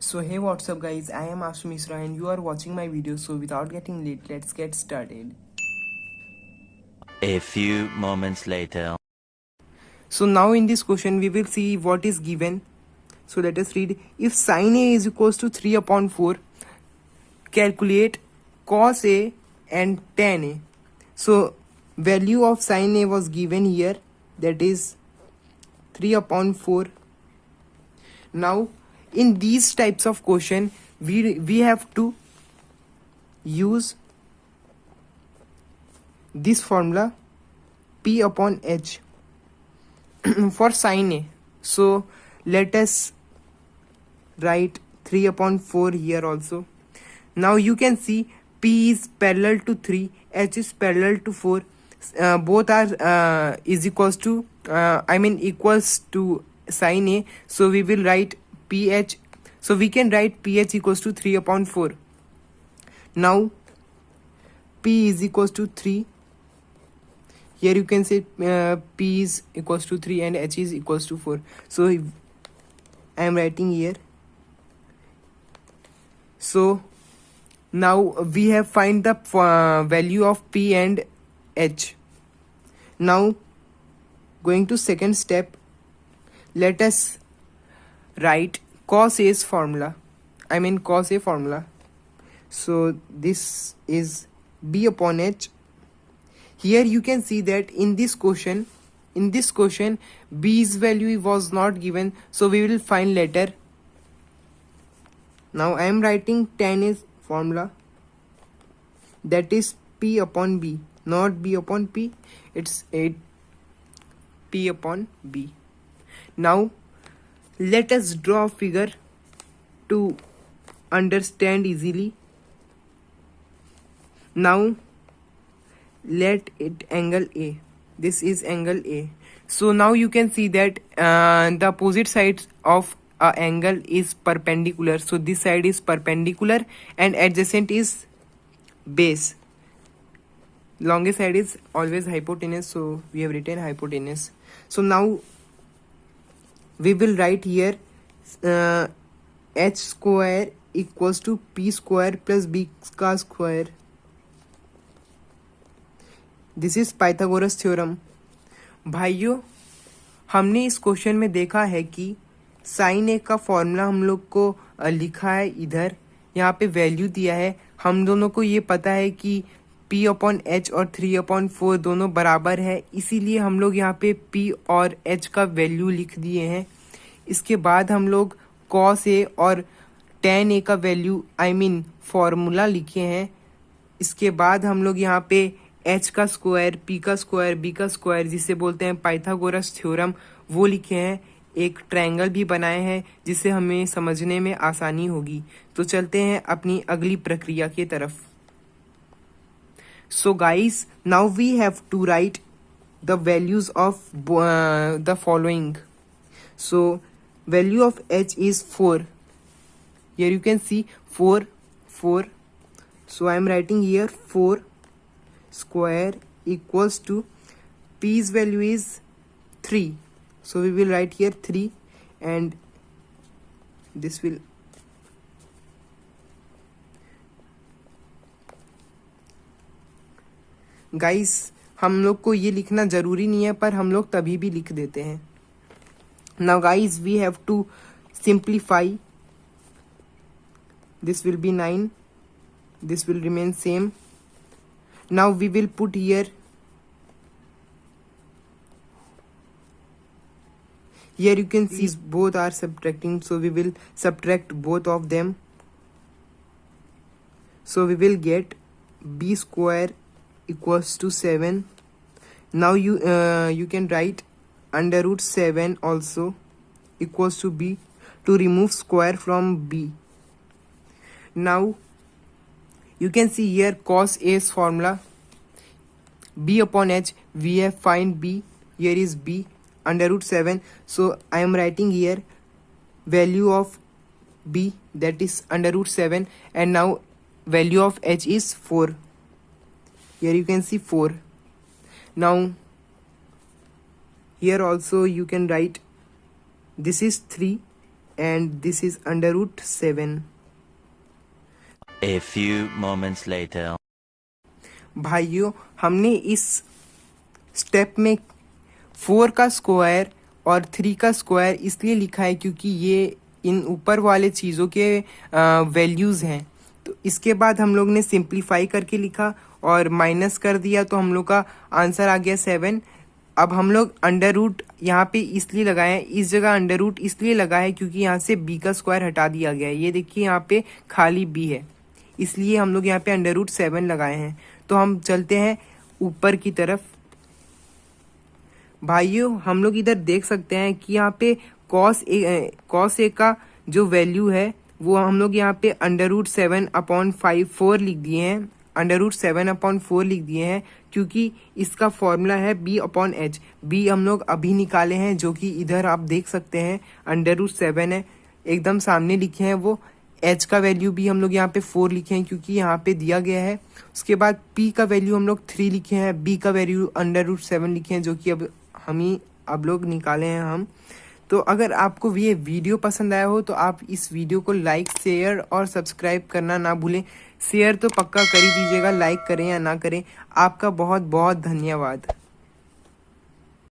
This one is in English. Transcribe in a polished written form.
So hey, what's up guys, I am Ashu Misra and you are watching my video. So without getting late, let's get started. A few moments later. So now in this question we will see what is given. So let us read. If sin A is equals to 3 upon 4, calculate cos A and tan A. So value of sin A was given here, that is 3 upon 4. Now in these types of question we have to use this formula P upon H for sin A. So let us write 3 upon 4 here also. Now you can see P is parallel to 3, H is parallel to 4. Both are is equals to equals to sin A. So we will write PH. So we can write PH equals to 3 upon 4. Now P is equals to 3. Here you can say P is equals to 3 and H is equals to 4. So I am writing here. So now we have find the value of P and H. Now going to second step, let us write cos A's formula. Cos A formula. So this is B upon H. Here you can see that in this question B's value was not given, so we will find later. Now I am writing tan A's formula, that is P upon B, not B upon P, it's P upon B. Now let us draw a figure to understand easily. Now let it angle A. This is angle A. So now you can see that the opposite sides of a angle is perpendicular. So this side is perpendicular and adjacent is base. Longest side is always hypotenuse, so we have written hypotenuse. So now we will write here H square equals to P square plus B का square. This is Pythagoras theorem. भाइयों, हमने इस question में देखा है कि sign ए का formula हम लोग को लिखा है इधर, यहाँ पे वैल्यू दिया है. हम दोनों को ये पता है कि P अपॉन H और 3 अपॉन 4 दोनों बराबर है, इसीलिए हम लोग यहाँ पे P और H का वैल्यू लिख दिए हैं. इसके बाद हम लोग cos A और tan A का वैल्यू फॉर्मूला लिखे हैं. इसके बाद हम लोग यहाँ पे H का स्क्वायर, P का स्क्वायर, B का स्क्वायर, जिसे बोलते हैं पाइथागोरस थ्योरम, वो लिखे हैं. एक ट्रायंगल भी बनाए हैं जिससे हमें समझने में आसानी होगी. तो चलते हैं अपनी अगली प्रक्रिया की तरफ. So guys, now we have to write the values of the following. So value of H is 4. Here you can see 4. So I am writing here 4 square equals to P's value is 3. So we will write here 3 and this will guys, हम लोग को ये लिखना जरूरी नहीं है पर हम लोग तभी भी लिख देते हैं. Now guys, we have to simplify. This will be 9. This will remain same. Now we will put here you can see both are subtracting, so we will subtract both of them. So we will get B square equals to 7. Now you can write under root 7 also equals to B to remove square from B. Now you can see here cos A's formula, B upon H. We have find B. Here is B under root 7. So I am writing here value of B, that is under root 7, and now value of H is 4. Here you can see 4. Now here also you can write this is 3 and this is under root 7. A few moments later. भाइयों, हमने इस step में 4 का square और 3 का square इसलिए लिखा है क्योंकि ये इन ऊपर वाले चीज़ों के वैल्यूज़ हैं। तो इसके बाद हम लोग ने सिंप्लीफाई करके लिखा और माइनस कर दिया, तो हम लोग का आंसर आ गया 7। अब हम लोग अंडर रूट यहाँ पे इसलिए लगाए हैं, इस जगह अंडर रूट इसलिए लगा है क्योंकि यहाँ से b का स्क्वायर हटा दिया गया है। ये देखिए यहाँ पे खाली b है, इसलिए हम लोग यहाँ पे अंडर रूट 7 लगाए हैं। तो हम चलते हैं ऊपर की तरफ। भाइयों, हम लोग इधर देख सकते हैं कि यहाँ पे कॉस ए का जो वैल्यू है वो हम लोग यहाँ पे अंडर रूट 7/4 लिख दिए हैं, अंडर रूट 7/4 लिख दिए हैं क्योंकि इसका फॉर्मूला है b/h। b हम लोग अभी निकाले हैं, जो कि इधर आप देख सकते हैं अंडर रूट 7 है, एकदम सामने लिखे हैं वो। h का वैल्यू भी हम लोग यहाँ पे 4 लिखे हैं क्योंकि यहाँ पे दिया गया है। उसके बाद p का वैल्यू हम लोग 3 लिखे हैं, b का वैल्यू अंडर रूट 7 लिखे हैं, जो कि अब लोग निकाले हैं हम। तो अगर आपको ये वीडियो पसंद आया हो तो आप इस वीडियो को लाइक, शेयर और सब्सक्राइब करना ना भूलें। शेयर तो पक्का कर ही दीजिएगा, लाइक करें या ना करें। आपका बहुत बहुत धन्यवाद।